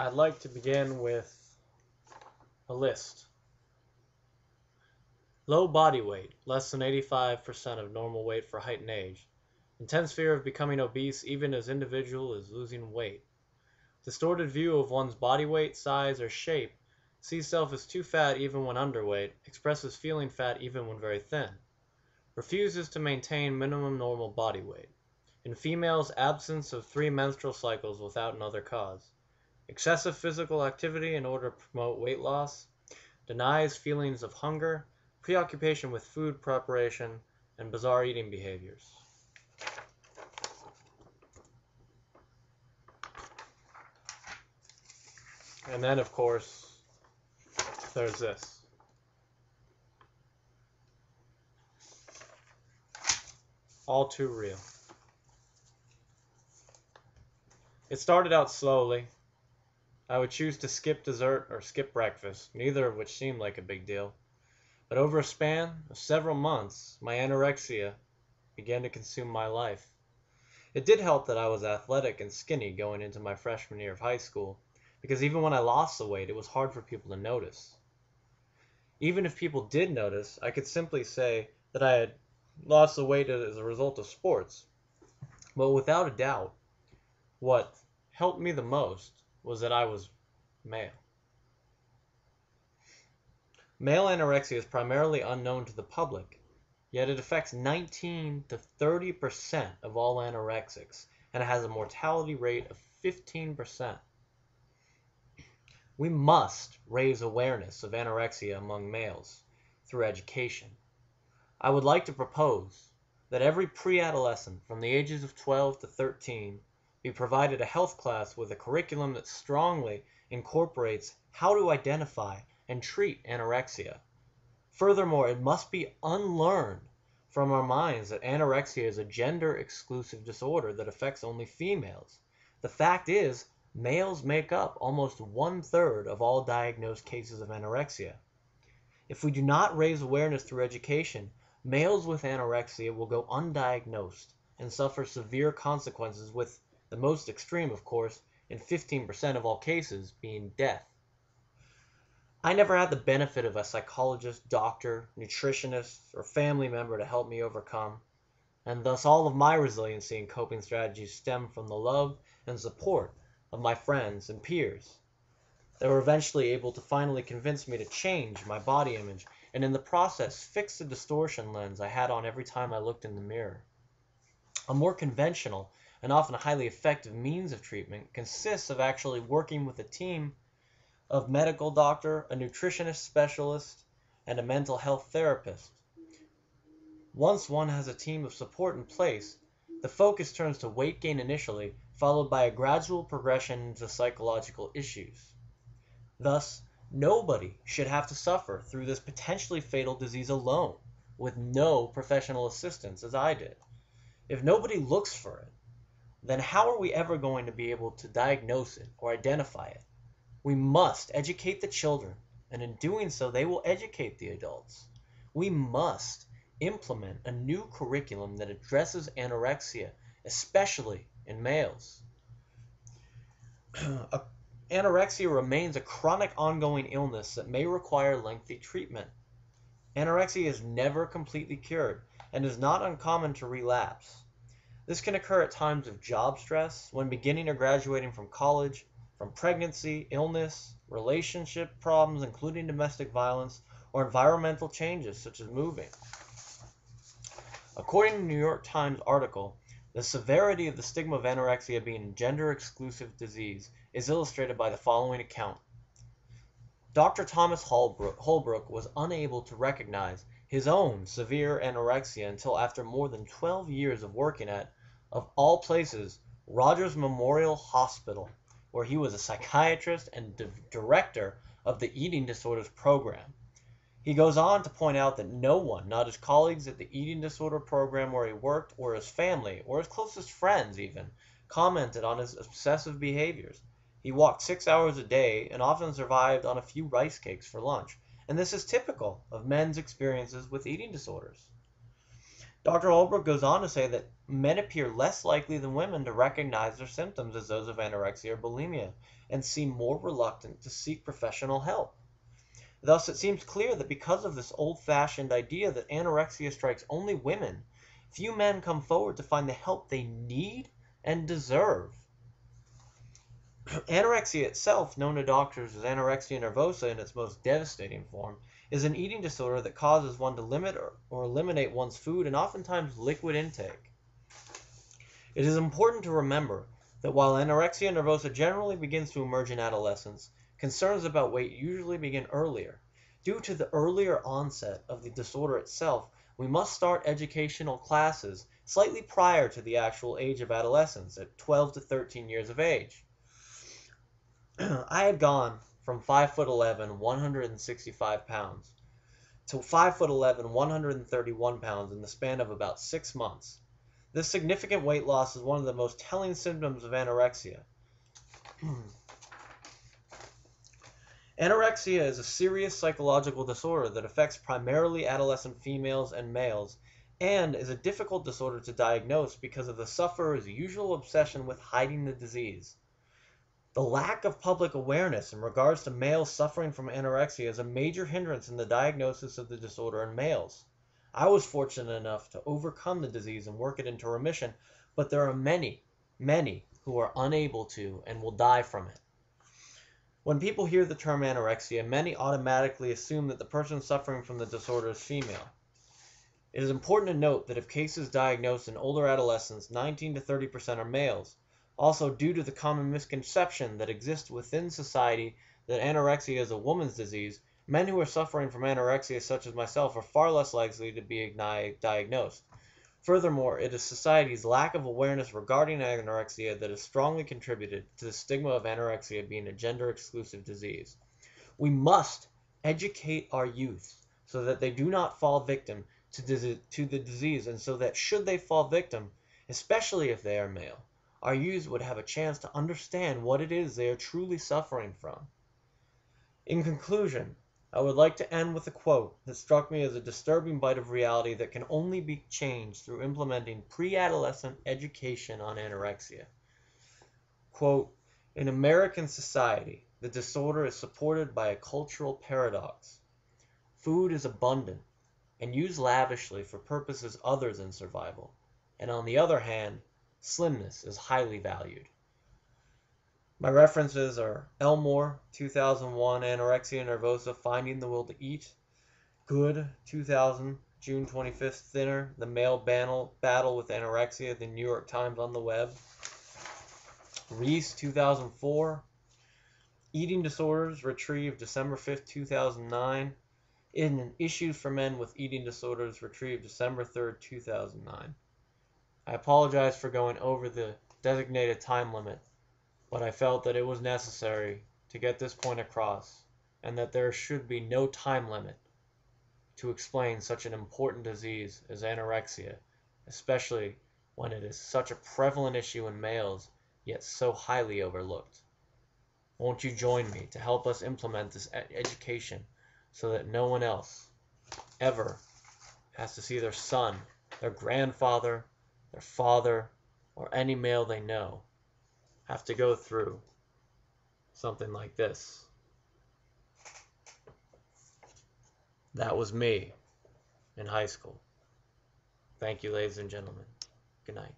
I'd like to begin with a list. Low body weight, less than 85% of normal weight for height and age. Intense fear of becoming obese even as individual is losing weight. Distorted view of one's body weight, size, or shape. Sees self as too fat even when underweight. Expresses feeling fat even when very thin. Refuses to maintain minimum normal body weight. In females, absence of 3 menstrual cycles without another cause. Excessive physical activity in order to promote weight loss. Denies feelings of hunger. Preoccupation with food preparation, and bizarre eating behaviors. And then, of course, there's this. All too real. It started out slowly. I would choose to skip dessert or skip breakfast, neither of which seemed like a big deal. But over a span of several months, my anorexia began to consume my life. It did help that I was athletic and skinny going into my freshman year of high school, because even when I lost the weight, it was hard for people to notice. Even if people did notice, I could simply say that I had lost the weight as a result of sports. But without a doubt, what helped me the most was that I was male. Male anorexia is primarily unknown to the public, yet it affects 19 to 30% of all anorexics, and it has a mortality rate of 15%. We must raise awareness of anorexia among males through education. I would like to propose that every pre-adolescent from the ages of 12 to 13 be provided a health class with a curriculum that strongly incorporates how to identify and treat anorexia. Furthermore, it must be unlearned from our minds that anorexia is a gender-exclusive disorder that affects only females. The fact is, males make up almost 1/3 of all diagnosed cases of anorexia. If we do not raise awareness through education, males with anorexia will go undiagnosed and suffer severe consequences, with the most extreme, of course, in 15% of all cases, being death. I never had the benefit of a psychologist, doctor, nutritionist, or family member to help me overcome, and thus all of my resiliency and coping strategies stem from the love and support of my friends and peers. They were eventually able to finally convince me to change my body image, and in the process fix the distortion lens I had on every time I looked in the mirror. A more conventional and often highly effective means of treatment consists of actually working with a team of medical doctor, a nutritionist specialist, and a mental health therapist. Once one has a team of support in place, the focus turns to weight gain initially, followed by a gradual progression into psychological issues. Thus, nobody should have to suffer through this potentially fatal disease alone, with no professional assistance, as I did. If nobody looks for it, then how are we ever going to be able to diagnose it or identify it? We must educate the children, and in doing so, they will educate the adults. We must implement a new curriculum that addresses anorexia, especially in males. Anorexia remains a chronic ongoing illness that may require lengthy treatment. Anorexia is never completely cured and is not uncommon to relapse. This can occur at times of job stress, when beginning or graduating from college, from pregnancy, illness, relationship problems including domestic violence, or environmental changes such as moving. According to a New York Times article, the severity of the stigma of anorexia being a gender-exclusive disease is illustrated by the following account. Dr. Thomas Holbrook was unable to recognize his own severe anorexia until after more than 12 years of working at, of all places, Rogers Memorial Hospital, where he was a psychiatrist and director of the eating disorders program. He goes on to point out that no one, not his colleagues at the eating disorder program where he worked, or his family, or his closest friends even, commented on his obsessive behaviors. He walked 6 hours a day and often survived on a few rice cakes for lunch, and this is typical of men's experiences with eating disorders. Dr. Holbrook goes on to say that men appear less likely than women to recognize their symptoms as those of anorexia or bulimia and seem more reluctant to seek professional help. Thus, it seems clear that because of this old-fashioned idea that anorexia strikes only women, few men come forward to find the help they need and deserve. Anorexia itself, known to doctors as anorexia nervosa in its most devastating form, is an eating disorder that causes one to limit or eliminate one's food and oftentimes liquid intake. It is important to remember that while anorexia nervosa generally begins to emerge in adolescence, concerns about weight usually begin earlier. Due to the earlier onset of the disorder itself, we must start educational classes slightly prior to the actual age of adolescence, at 12 to 13 years of age. I had gone from 5'11", 165 pounds, to 5'11", 131 pounds in the span of about 6 months. This significant weight loss is one of the most telling symptoms of anorexia. Anorexia is a serious psychological disorder that affects primarily adolescent females and males, and is a difficult disorder to diagnose because of the sufferer's usual obsession with hiding the disease. The lack of public awareness in regards to males suffering from anorexia is a major hindrance in the diagnosis of the disorder in males. I was fortunate enough to overcome the disease and work it into remission, but there are many, many who are unable to and will die from it. When people hear the term anorexia, many automatically assume that the person suffering from the disorder is female. It is important to note that of cases diagnosed in older adolescents, 19 to 30% are males. Also, due to the common misconception that exists within society that anorexia is a woman's disease, men who are suffering from anorexia, such as myself, are far less likely to be diagnosed. Furthermore, it is society's lack of awareness regarding anorexia that has strongly contributed to the stigma of anorexia being a gender-exclusive disease. We must educate our youth so that they do not fall victim to the disease, and so that should they fall victim, especially if they are male, our youth would have a chance to understand what it is they are truly suffering from. In conclusion, I would like to end with a quote that struck me as a disturbing bite of reality that can only be changed through implementing pre-adolescent education on anorexia. Quote, "In American society, the disorder is supported by a cultural paradox. Food is abundant and used lavishly for purposes other than survival, and on the other hand, slimness is highly valued." My references are Elmore, 2001, Anorexia Nervosa, Finding the Will to Eat; Good, 2000, June 25th, Thinner, The Male Battle with Anorexia, The New York Times on the web; Reese, 2004, Eating Disorders, retrieved December 5th, 2009, in Issues for Men with Eating Disorders, retrieved December 3rd, 2009. I apologize for going over the designated time limit, but I felt that it was necessary to get this point across, and that there should be no time limit to explain such an important disease as anorexia, especially when it is such a prevalent issue in males, yet so highly overlooked. Won't you join me to help us implement this education so that no one else ever has to see their son, their grandfather, their father, or any male they know have to go through something like this? That was me in high school. Thank you, ladies and gentlemen. Good night.